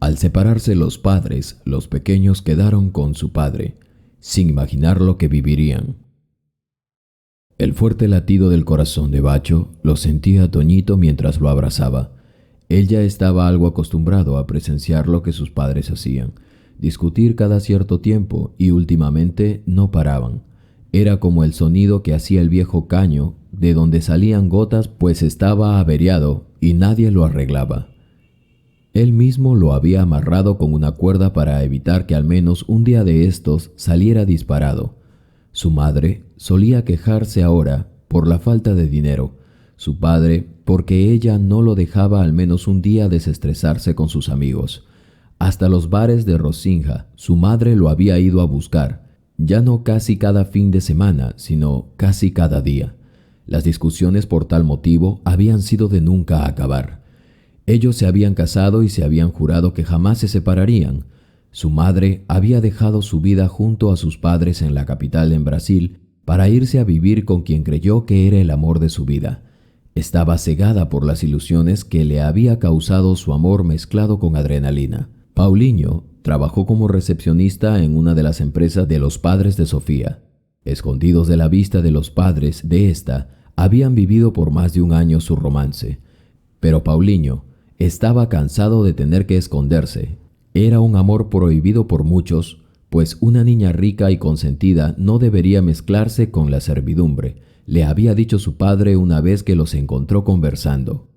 Al separarse los padres, los pequeños quedaron con su padre, sin imaginar lo que vivirían. El fuerte latido del corazón de Bacho lo sentía Toñito mientras lo abrazaba. Él ya estaba algo acostumbrado a presenciar lo que sus padres hacían, discutir cada cierto tiempo, y últimamente no paraban. Era como el sonido que hacía el viejo caño, de donde salían gotas, pues estaba averiado y nadie lo arreglaba. Él mismo lo había amarrado con una cuerda para evitar que al menos un día de estos saliera disparado. Su madre solía quejarse ahora por la falta de dinero, su padre porque ella no lo dejaba al menos un día desestresarse con sus amigos. Hasta los bares de Rocinja su madre lo había ido a buscar, ya no casi cada fin de semana, sino casi cada día. Las discusiones por tal motivo habían sido de nunca acabar. Ellos se habían casado y se habían jurado que jamás se separarían. Su madre había dejado su vida junto a sus padres en la capital en Brasil para irse a vivir con quien creyó que era el amor de su vida. Estaba cegada por las ilusiones que le había causado su amor mezclado con adrenalina. Paulinho trabajó como recepcionista en una de las empresas de los padres de Sofía. Escondidos de la vista de los padres de esta, habían vivido por más de un año su romance. Pero Paulinho estaba cansado de tener que esconderse. Era un amor prohibido por muchos, pues una niña rica y consentida no debería mezclarse con la servidumbre, le había dicho su padre una vez que los encontró conversando.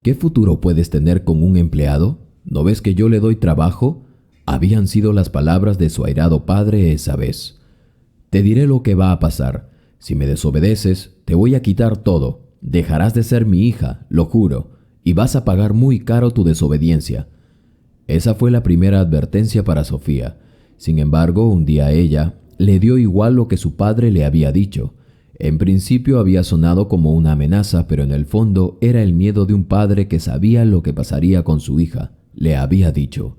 ¿Qué futuro puedes tener con un empleado? ¿No ves que yo le doy trabajo? Habían sido las palabras de su airado padre esa vez. Te diré lo que va a pasar. Si me desobedeces, te voy a quitar todo. Dejarás de ser mi hija, lo juro, y vas a pagar muy caro tu desobediencia. Esa fue la primera advertencia para Sofía. Sin embargo, un día a ella le dio igual lo que su padre le había dicho. En principio había sonado como una amenaza, pero en el fondo era el miedo de un padre que sabía lo que pasaría con su hija. Le había dicho.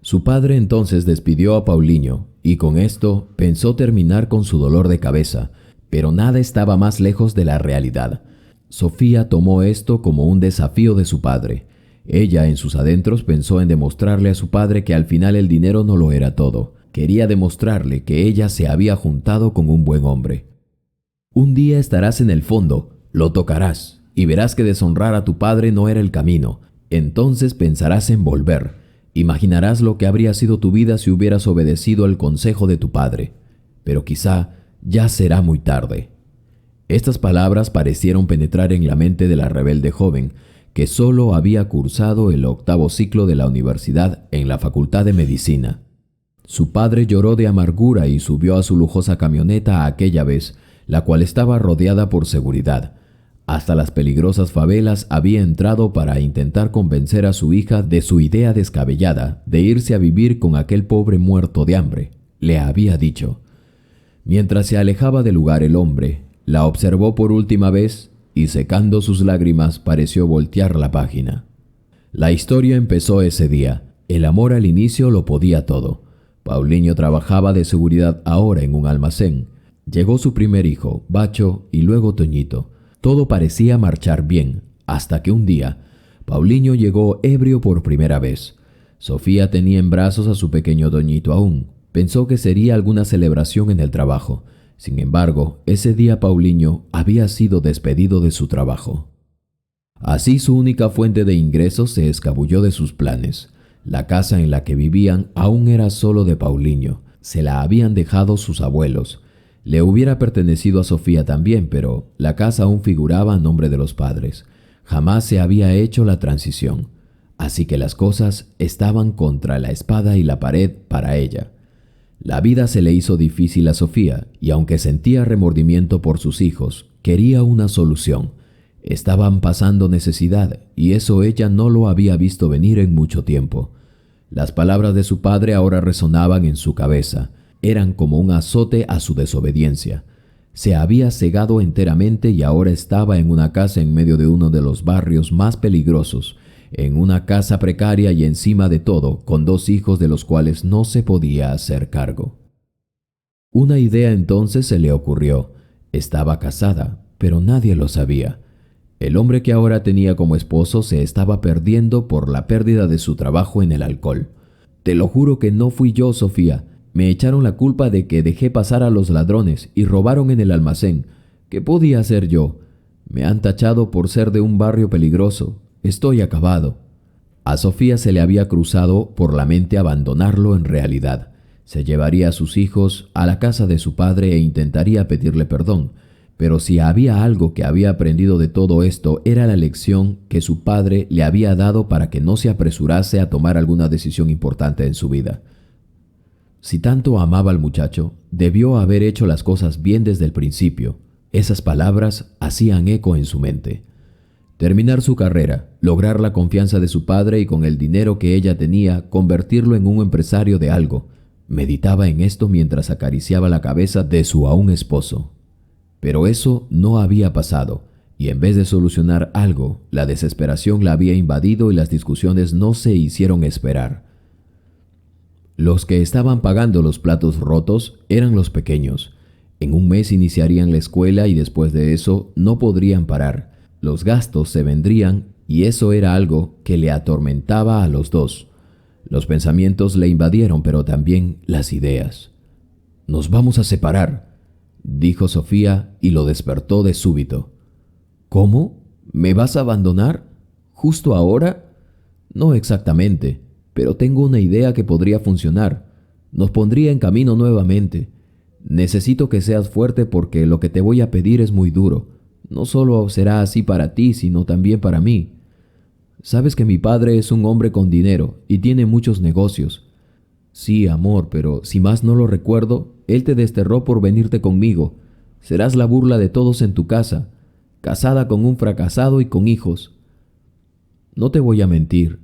Su padre entonces despidió a Paulinho y con esto pensó terminar con su dolor de cabeza, pero nada estaba más lejos de la realidad. Sofía tomó esto como un desafío de su padre. Ella en sus adentros pensó en demostrarle a su padre que al final el dinero no lo era todo. Quería demostrarle que ella se había juntado con un buen hombre. Un día estarás en el fondo, lo tocarás y verás que deshonrar a tu padre no era el camino. Entonces pensarás en volver. Imaginarás lo que habría sido tu vida si hubieras obedecido el consejo de tu padre. Pero quizá ya será muy tarde. Estas palabras parecieron penetrar en la mente de la rebelde joven, que solo había cursado el 8º ciclo de la universidad en la Facultad de Medicina. Su padre lloró de amargura y subió a su lujosa camioneta aquella vez, la cual estaba rodeada por seguridad. Hasta las peligrosas favelas había entrado para intentar convencer a su hija de su idea descabellada de irse a vivir con aquel pobre muerto de hambre, le había dicho. Mientras se alejaba del lugar el hombre, la observó por última vez y secando sus lágrimas pareció voltear la página. La historia empezó ese día. El amor al inicio lo podía todo. Paulinho trabajaba de seguridad ahora en un almacén. Llegó su primer hijo, Bacho, y luego Toñito. Todo parecía marchar bien, hasta que un día, Paulinho llegó ebrio por primera vez. Sofía tenía en brazos a su pequeño Toñito aún. Pensó que sería alguna celebración en el trabajo. Sin embargo, ese día Paulinho había sido despedido de su trabajo. Así su única fuente de ingresos se escabulló de sus planes. La casa en la que vivían aún era solo de Paulinho. Se la habían dejado sus abuelos. Le hubiera pertenecido a Sofía también, pero la casa aún figuraba a nombre de los padres. Jamás se había hecho la transición. Así que las cosas estaban contra la espada y la pared para ella. La vida se le hizo difícil a Sofía y aunque sentía remordimiento por sus hijos, quería una solución. Estaban pasando necesidad y eso ella no lo había visto venir en mucho tiempo. Las palabras de su padre ahora resonaban en su cabeza. Eran como un azote a su desobediencia. Se había cegado enteramente y ahora estaba en una casa en medio de uno de los barrios más peligrosos, en una casa precaria y encima de todo, con 2 hijos de los cuales no se podía hacer cargo. Una idea entonces se le ocurrió. Estaba casada, pero nadie lo sabía. El hombre que ahora tenía como esposo se estaba perdiendo por la pérdida de su trabajo en el alcohol. Te lo juro que no fui yo, Sofía. Me echaron la culpa de que dejé pasar a los ladrones y robaron en el almacén. ¿Qué podía hacer yo? Me han tachado por ser de un barrio peligroso. Estoy acabado. A Sofía se le había cruzado por la mente abandonarlo en realidad. Se llevaría a sus hijos a la casa de su padre e intentaría pedirle perdón. Pero si había algo que había aprendido de todo esto, era la lección que su padre le había dado para que no se apresurase a tomar alguna decisión importante en su vida. Si tanto amaba al muchacho, debió haber hecho las cosas bien desde el principio. Esas palabras hacían eco en su mente. Terminar su carrera, lograr la confianza de su padre y con el dinero que ella tenía, convertirlo en un empresario de algo. Meditaba en esto mientras acariciaba la cabeza de su aún esposo. Pero eso no había pasado, y en vez de solucionar algo, la desesperación la había invadido y las discusiones no se hicieron esperar. Los que estaban pagando los platos rotos eran los pequeños. En un mes iniciarían la escuela y después de eso no podrían parar. Los gastos se vendrían y eso era algo que le atormentaba a los dos. Los pensamientos le invadieron, pero también las ideas. «Nos vamos a separar», dijo Sofía y lo despertó de súbito. «¿Cómo? ¿Me vas a abandonar? ¿Justo ahora?» «No exactamente, pero tengo una idea que podría funcionar. Nos pondría en camino nuevamente. Necesito que seas fuerte porque lo que te voy a pedir es muy duro. No solo será así para ti, sino también para mí. Sabes que mi padre es un hombre con dinero y tiene muchos negocios. Sí, amor, pero si más no lo recuerdo, él te desterró por venirte conmigo. Serás la burla de todos en tu casa, casada con un fracasado y con hijos. No te voy a mentir.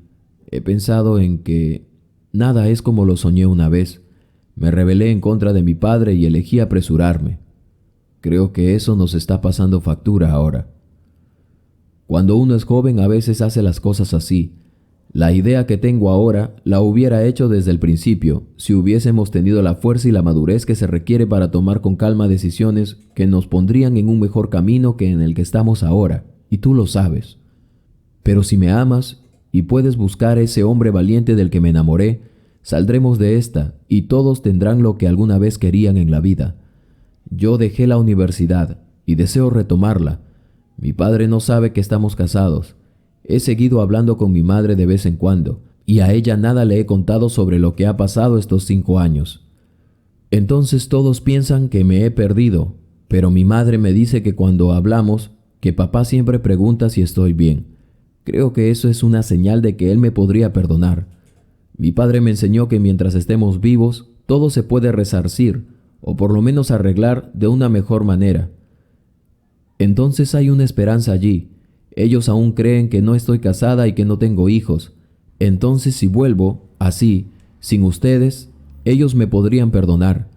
He pensado en que nada es como lo soñé una vez. Me rebelé en contra de mi padre y elegí apresurarme. Creo que eso nos está pasando factura ahora. Cuando uno es joven a veces hace las cosas así. La idea que tengo ahora la hubiera hecho desde el principio si hubiésemos tenido la fuerza y la madurez que se requiere para tomar con calma decisiones que nos pondrían en un mejor camino que en el que estamos ahora, y tú lo sabes. Pero si me amas y puedes buscar ese hombre valiente del que me enamoré, saldremos de esta y todos tendrán lo que alguna vez querían en la vida. Yo dejé la universidad y deseo retomarla. Mi padre no sabe que estamos casados. He seguido hablando con mi madre de vez en cuando, y a ella nada le he contado sobre lo que ha pasado estos 5 años. Entonces todos piensan que me he perdido, pero mi madre me dice que cuando hablamos, que papá siempre pregunta si estoy bien. Creo que eso es una señal de que él me podría perdonar. Mi padre me enseñó que mientras estemos vivos, todo se puede resarcir, o por lo menos arreglar de una mejor manera. Entonces hay una esperanza allí. Ellos aún creen que no estoy casada y que no tengo hijos. Entonces si vuelvo, así, sin ustedes, ellos me podrían perdonar.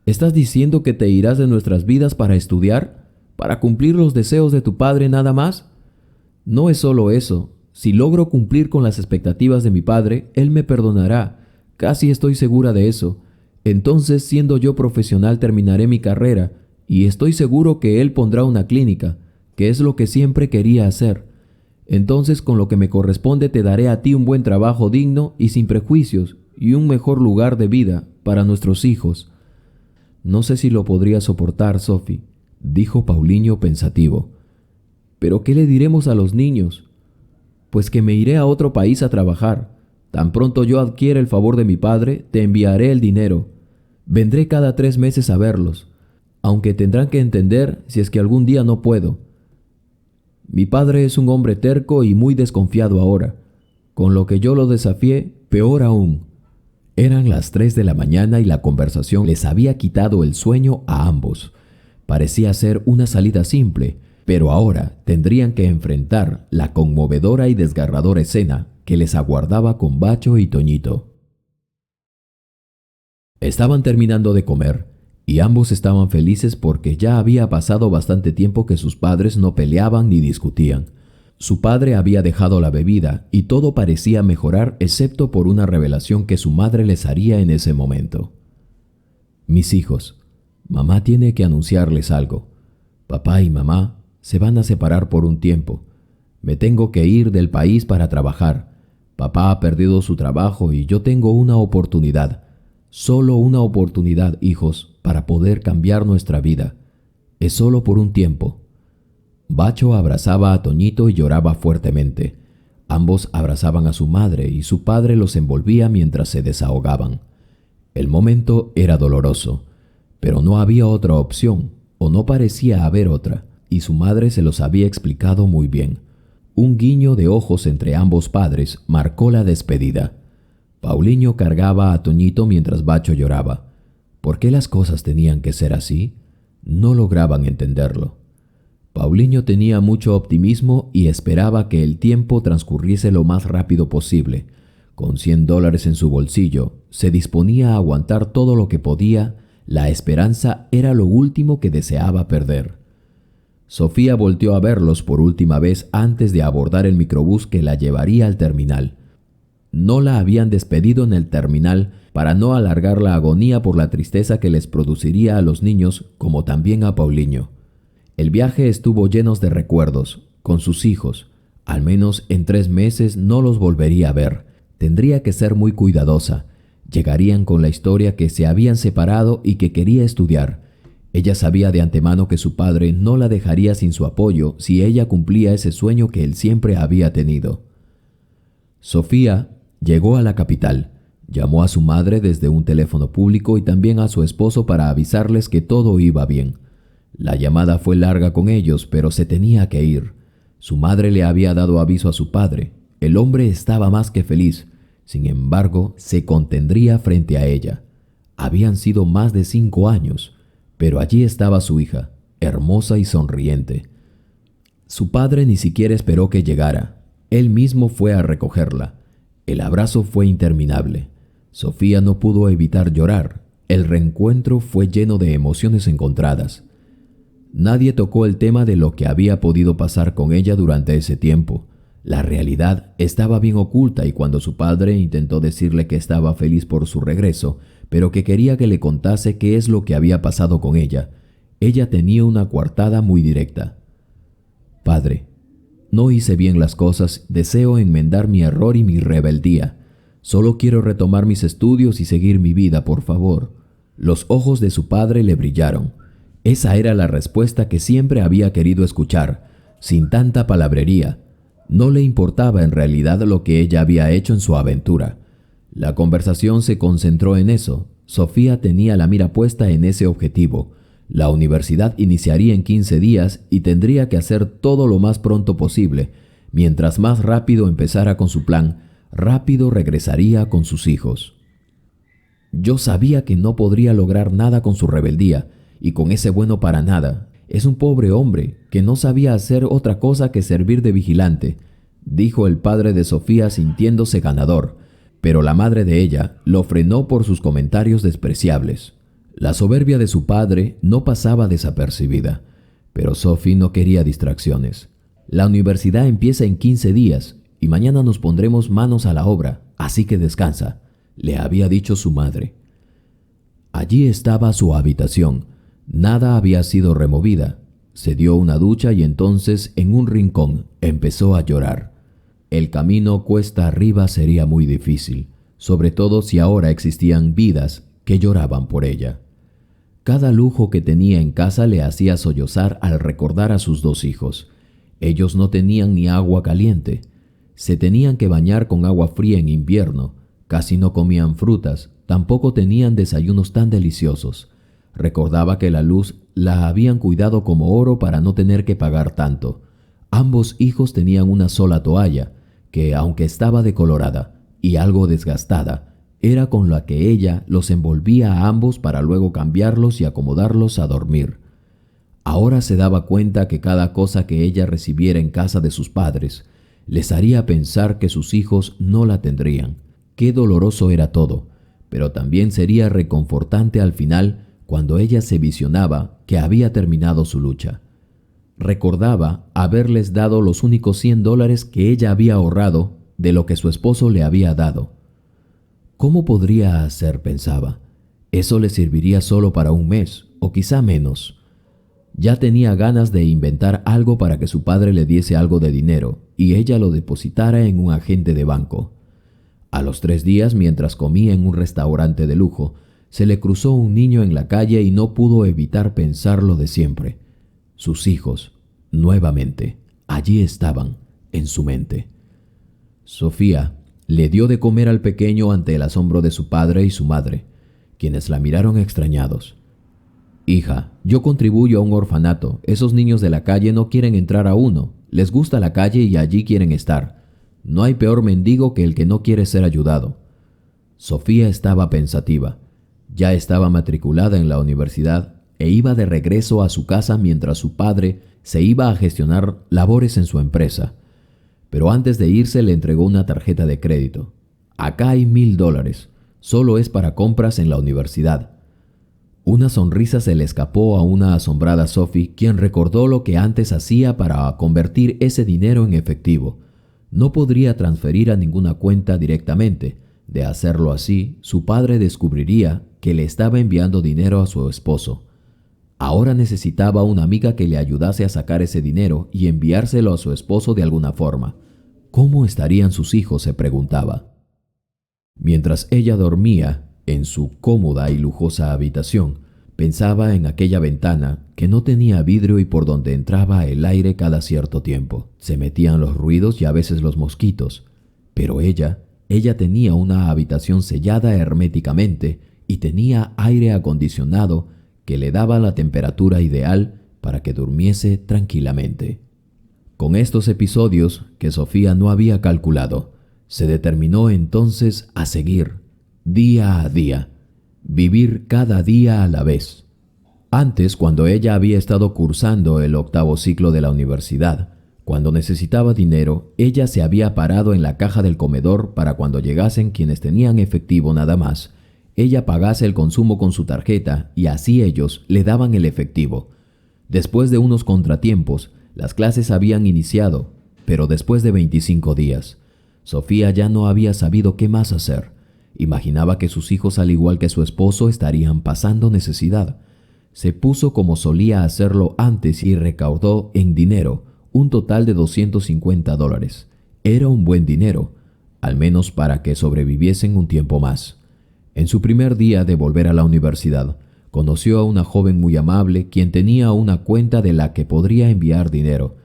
¿Estás diciendo que te irás de nuestras vidas para estudiar? ¿Para cumplir los deseos de tu padre nada más? No es solo eso. Si logro cumplir con las expectativas de mi padre, él me perdonará. Casi estoy segura de eso. Entonces, siendo yo profesional, terminaré mi carrera y estoy seguro que él pondrá una clínica, que es lo que siempre quería hacer. Entonces, con lo que me corresponde, te daré a ti un buen trabajo digno y sin prejuicios y un mejor lugar de vida para nuestros hijos. No sé si lo podría soportar, Sophie, dijo Paulinho pensativo. ¿Pero qué le diremos a los niños? Pues que me iré a otro país a trabajar. Tan pronto yo adquiera el favor de mi padre, te enviaré el dinero. Vendré cada 3 meses a verlos, aunque tendrán que entender si es que algún día no puedo. Mi padre es un hombre terco y muy desconfiado ahora. Con lo que yo lo desafié, peor aún. Eran las 3 de la mañana y la conversación les había quitado el sueño a ambos. Parecía ser una salida simple, pero ahora tendrían que enfrentar la conmovedora y desgarradora escena que les aguardaba con Bacho y Toñito. Estaban terminando de comer y ambos estaban felices porque ya había pasado bastante tiempo que sus padres no peleaban ni discutían. Su padre había dejado la bebida y todo parecía mejorar excepto por una revelación que su madre les haría en ese momento. «Mis hijos, mamá tiene que anunciarles algo. Papá y mamá Se van a separar por un tiempo. Me tengo que ir del país para trabajar. Papá ha perdido su trabajo y yo tengo una oportunidad. Solo una oportunidad, hijos, para poder cambiar nuestra vida. Es solo por un tiempo». Bacho abrazaba a Toñito y lloraba fuertemente. Ambos abrazaban a su madre y su padre los envolvía mientras se desahogaban. El momento era doloroso, pero no había otra opción, o no parecía haber otra, y su madre se los había explicado muy bien. Un guiño de ojos entre ambos padres marcó la despedida. Paulinho cargaba a Toñito mientras Bacho lloraba. ¿Por qué las cosas tenían que ser así? No lograban entenderlo. Paulinho tenía mucho optimismo y esperaba que el tiempo transcurriese lo más rápido posible. Con $100 en su bolsillo, se disponía a aguantar todo lo que podía. La esperanza era lo último que deseaba perder. Sofía volteó a verlos por última vez antes de abordar el microbús que la llevaría al terminal. No la habían despedido en el terminal para no alargar la agonía por la tristeza que les produciría a los niños, como también a Paulinho. El viaje estuvo lleno de recuerdos, con sus hijos. Al menos en 3 meses no los volvería a ver. Tendría que ser muy cuidadosa. Llegarían con la historia que se habían separado y que quería estudiar. Ella sabía de antemano que su padre no la dejaría sin su apoyo si ella cumplía ese sueño que él siempre había tenido. Sofía llegó a la capital. Llamó a su madre desde un teléfono público y también a su esposo para avisarles que todo iba bien. La llamada fue larga con ellos, pero se tenía que ir. Su madre le había dado aviso a su padre. El hombre estaba más que feliz. Sin embargo, se contendría frente a ella. Habían sido más de 5 años, pero allí estaba su hija, hermosa y sonriente. Su padre ni siquiera esperó que llegara. Él mismo fue a recogerla. El abrazo fue interminable. Sofía no pudo evitar llorar. El reencuentro fue lleno de emociones encontradas. Nadie tocó el tema de lo que había podido pasar con ella durante ese tiempo. La realidad estaba bien oculta y cuando su padre intentó decirle que estaba feliz por su regreso, pero que quería que le contase qué es lo que había pasado con ella tenía una coartada muy directa. «Padre, no hice bien las cosas, deseo enmendar mi error y mi rebeldía. Solo quiero retomar mis estudios y seguir mi vida, por favor». Los ojos de su padre le brillaron. Esa era la respuesta que siempre había querido escuchar, sin tanta palabrería. No le importaba en realidad lo que ella había hecho en su aventura. La conversación se concentró en eso. Sofía tenía la mira puesta en ese objetivo. La universidad iniciaría en 15 días y tendría que hacer todo lo más pronto posible. Mientras más rápido empezara con su plan, rápido regresaría con sus hijos. Yo sabía que no podría lograr nada con su rebeldía y con ese bueno para nada. Es un pobre hombre que no sabía hacer otra cosa que servir de vigilante, dijo el padre de Sofía sintiéndose ganador, pero la madre de ella lo frenó por sus comentarios despreciables. La soberbia de su padre no pasaba desapercibida, pero Sophie no quería distracciones. La universidad empieza en 15 días y mañana nos pondremos manos a la obra, así que descansa, le había dicho su madre. Allí estaba su habitación. Nada había sido removida. Se dio una ducha y entonces, en un rincón, empezó a llorar. El camino cuesta arriba sería muy difícil, sobre todo si ahora existían vidas que lloraban por ella. Cada lujo que tenía en casa le hacía sollozar al recordar a sus 2 hijos. Ellos no tenían ni agua caliente. Se tenían que bañar con agua fría en invierno. Casi no comían frutas. Tampoco tenían desayunos tan deliciosos. Recordaba que la luz la habían cuidado como oro para no tener que pagar tanto. Ambos hijos tenían una sola toalla, que aunque estaba decolorada y algo desgastada, era con la que ella los envolvía a ambos para luego cambiarlos y acomodarlos a dormir. Ahora se daba cuenta que cada cosa que ella recibiera en casa de sus padres les haría pensar que sus hijos no la tendrían. Qué doloroso era todo, pero también sería reconfortante al final cuando ella se visionaba que había terminado su lucha. Recordaba haberles dado los únicos $100 que ella había ahorrado de lo que su esposo le había dado. ¿Cómo podría hacer?, pensaba. Eso le serviría solo para un mes, o quizá menos. Ya tenía ganas de inventar algo para que su padre le diese algo de dinero y ella lo depositara en un agente de banco. A los 3 días, mientras comía en un restaurante de lujo, se le cruzó un niño en la calle y no pudo evitar pensar lo de siempre. Sus hijos, nuevamente, allí estaban, en su mente. Sofía le dio de comer al pequeño ante el asombro de su padre y su madre, quienes la miraron extrañados. «Hija, yo contribuyo a un orfanato. Esos niños de la calle no quieren entrar a uno. Les gusta la calle y allí quieren estar. No hay peor mendigo que el que no quiere ser ayudado». Sofía estaba pensativa. Ya estaba matriculada en la universidad e iba de regreso a su casa mientras su padre se iba a gestionar labores en su empresa. Pero antes de irse le entregó una tarjeta de crédito. «Acá hay $1000. Solo es para compras en la universidad». Una sonrisa se le escapó a una asombrada Sophie, quien recordó lo que antes hacía para convertir ese dinero en efectivo. No podría transferir a ninguna cuenta directamente. De hacerlo así, su padre descubriría que le estaba enviando dinero a su esposo. Ahora necesitaba una amiga que le ayudase a sacar ese dinero y enviárselo a su esposo de alguna forma. ¿Cómo estarían sus hijos?, se preguntaba. Mientras ella dormía en su cómoda y lujosa habitación, pensaba en aquella ventana que no tenía vidrio y por donde entraba el aire cada cierto tiempo. Se metían los ruidos y a veces los mosquitos. Pero ella tenía una habitación sellada herméticamente y tenía aire acondicionado que le daba la temperatura ideal para que durmiese tranquilamente. Con estos episodios que Sofía no había calculado, se determinó entonces a seguir, día a día, vivir cada día a la vez. Antes, cuando ella había estado cursando el 8º ciclo de la universidad, cuando necesitaba dinero, ella se había parado en la caja del comedor para cuando llegasen quienes tenían efectivo nada más, ella pagase el consumo con su tarjeta y así ellos le daban el efectivo. Después de unos contratiempos, las clases habían iniciado, pero después de 25 días, Sofía ya no había sabido qué más hacer. Imaginaba que sus hijos, al igual que su esposo, estarían pasando necesidad. Se puso como solía hacerlo antes y recaudó en dinero un total de $250. Era un buen dinero, al menos para que sobreviviesen un tiempo más. En su primer día de volver a la universidad, conoció a una joven muy amable quien tenía una cuenta de la que podría enviar dinero.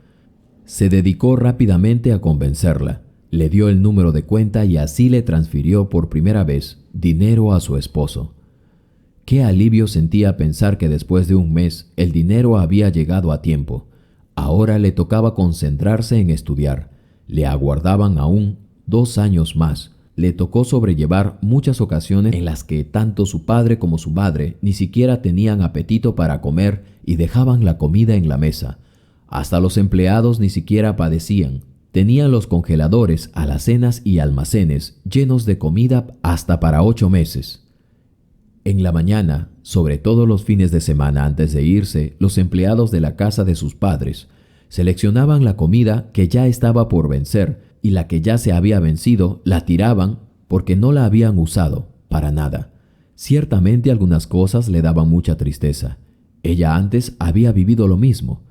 Se dedicó rápidamente a convencerla. Le dio el número de cuenta y así le transfirió por primera vez dinero a su esposo. Qué alivio sentía pensar que después de un mes el dinero había llegado a tiempo. Ahora le tocaba concentrarse en estudiar. Le aguardaban aún 2 años más. Le tocó sobrellevar muchas ocasiones en las que tanto su padre como su madre ni siquiera tenían apetito para comer y dejaban la comida en la mesa. Hasta los empleados ni siquiera padecían. Tenían los congeladores, alacenas y almacenes llenos de comida hasta para 8 meses. En la mañana, sobre todo los fines de semana antes de irse, los empleados de la casa de sus padres seleccionaban la comida que ya estaba por vencer y la que ya se había vencido la tiraban porque no la habían usado para nada. Ciertamente algunas cosas le daban mucha tristeza. Ella antes había vivido lo mismo.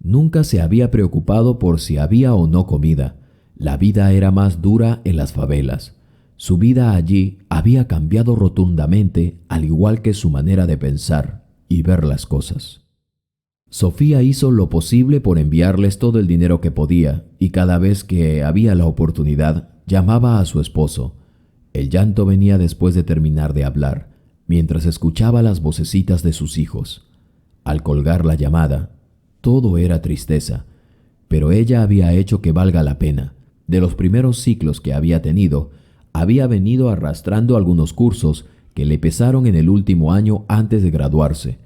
Nunca se había preocupado por si había o no comida. La vida era más dura en las favelas. Su vida allí había cambiado rotundamente, al igual que su manera de pensar y ver las cosas. Sofía hizo lo posible por enviarles todo el dinero que podía y cada vez que había la oportunidad llamaba a su esposo. El llanto venía después de terminar de hablar, mientras escuchaba las vocecitas de sus hijos. Al colgar la llamada, todo era tristeza, pero ella había hecho que valga la pena. De los primeros ciclos que había tenido, había venido arrastrando algunos cursos que le pesaron en el último año antes de graduarse.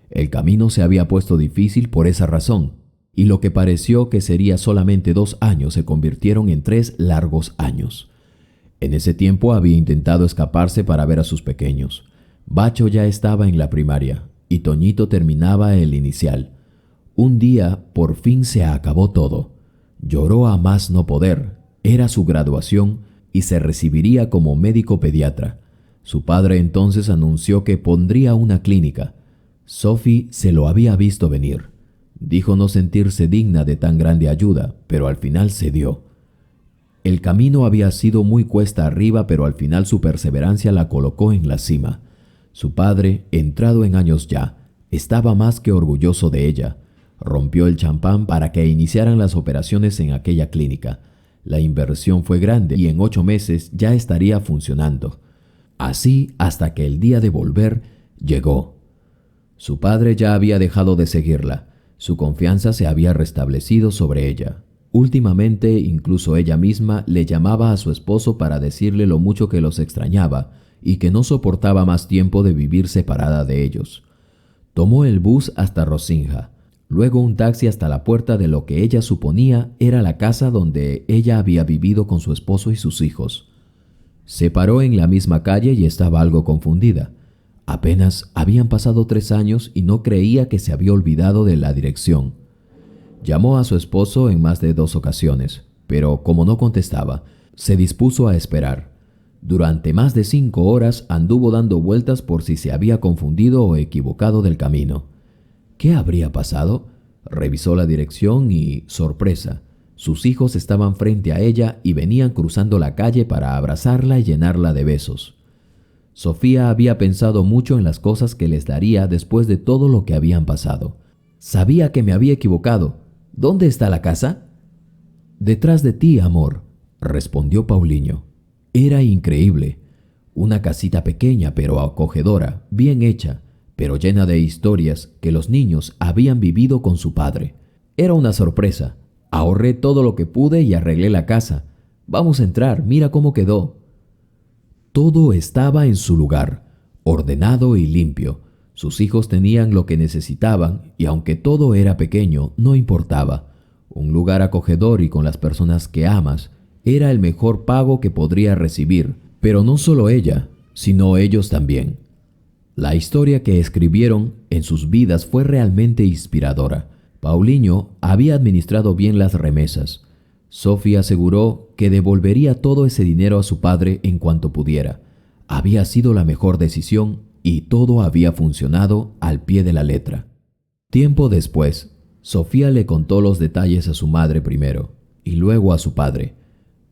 El camino se había puesto difícil por esa razón, y lo que pareció que sería solamente 2 años se convirtieron en 3 largos años. En ese tiempo había intentado escaparse para ver a sus pequeños. Bacho ya estaba en la primaria y Toñito terminaba el inicial. Un día por fin se acabó todo. Lloró a más no poder. Era su graduación y se recibiría como médico pediatra. Su padre entonces anunció que pondría una clínica. Sophie se lo había visto venir. Dijo no sentirse digna de tan grande ayuda, pero al final cedió. El camino había sido muy cuesta arriba, pero al final su perseverancia la colocó en la cima. Su padre, entrado en años ya, estaba más que orgulloso de ella. Rompió el champán para que iniciaran las operaciones en aquella clínica. La inversión fue grande y en 8 meses ya estaría funcionando. Así hasta que el día de volver llegó. Su padre ya había dejado de seguirla. Su confianza se había restablecido sobre ella. Últimamente, incluso ella misma le llamaba a su esposo para decirle lo mucho que los extrañaba y que no soportaba más tiempo de vivir separada de ellos. Tomó el bus hasta Rocinha, luego un taxi hasta la puerta de lo que ella suponía era la casa donde ella había vivido con su esposo y sus hijos. Se paró en la misma calle y estaba algo confundida. Apenas habían pasado 3 años y no creía que se había olvidado de la dirección. Llamó a su esposo en más de 2 ocasiones, pero como no contestaba, se dispuso a esperar. Durante más de 5 horas anduvo dando vueltas por si se había confundido o equivocado del camino. ¿Qué habría pasado? Revisó la dirección y, sorpresa, sus hijos estaban frente a ella y venían cruzando la calle para abrazarla y llenarla de besos. Sofía había pensado mucho en las cosas que les daría después de todo lo que habían pasado. Sabía que me había equivocado. ¿Dónde está la casa? Detrás de ti, amor, respondió Paulinho. Era increíble. Una casita pequeña pero acogedora, bien hecha, pero llena de historias que los niños habían vivido con su padre. Era una sorpresa. Ahorré todo lo que pude y arreglé la casa. Vamos a entrar, mira cómo quedó. Todo estaba en su lugar, ordenado y limpio. Sus hijos tenían lo que necesitaban y aunque todo era pequeño, no importaba. Un lugar acogedor y con las personas que amas era el mejor pago que podría recibir, pero no solo ella, sino ellos también. La historia que escribieron en sus vidas fue realmente inspiradora. Paulinho había administrado bien las remesas. Sofía aseguró que devolvería todo ese dinero a su padre en cuanto pudiera. Había sido la mejor decisión y todo había funcionado al pie de la letra. Tiempo después, Sofía le contó los detalles a su madre primero y luego a su padre.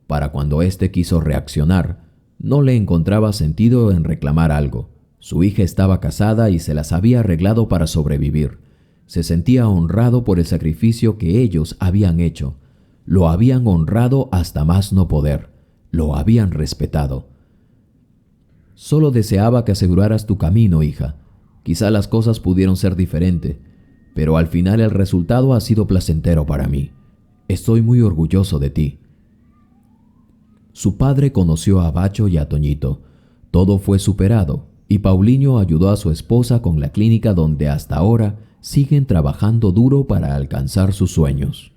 Para cuando éste quiso reaccionar, no le encontraba sentido en reclamar algo. Su hija estaba casada y se las había arreglado para sobrevivir. Se sentía honrado por el sacrificio que ellos habían hecho. Lo habían honrado hasta más no poder. Lo habían respetado. Solo deseaba que aseguraras tu camino, hija. Quizá las cosas pudieron ser diferentes, pero al final el resultado ha sido placentero para mí. Estoy muy orgulloso de ti. Su padre conoció a Bacho y a Toñito. Todo fue superado y Paulinho ayudó a su esposa con la clínica donde hasta ahora siguen trabajando duro para alcanzar sus sueños.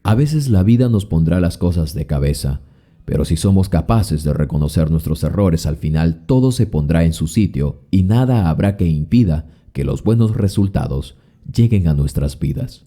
A veces la vida nos pondrá las cosas de cabeza, pero si somos capaces de reconocer nuestros errores, al final todo se pondrá en su sitio y nada habrá que impida que los buenos resultados lleguen a nuestras vidas.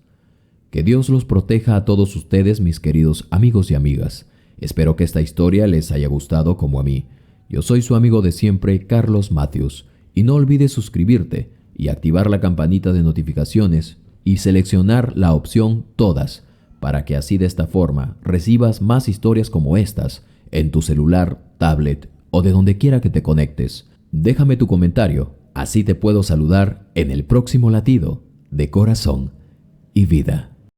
Que Dios los proteja a todos ustedes, mis queridos amigos y amigas. Espero que esta historia les haya gustado como a mí. Yo soy su amigo de siempre, Carlos Matthews, y no olvides suscribirte y activar la campanita de notificaciones y seleccionar la opción Todas, para que así de esta forma recibas más historias como estas en tu celular, tablet o de donde quiera que te conectes. Déjame tu comentario, así te puedo saludar en el próximo latido de corazón y vida.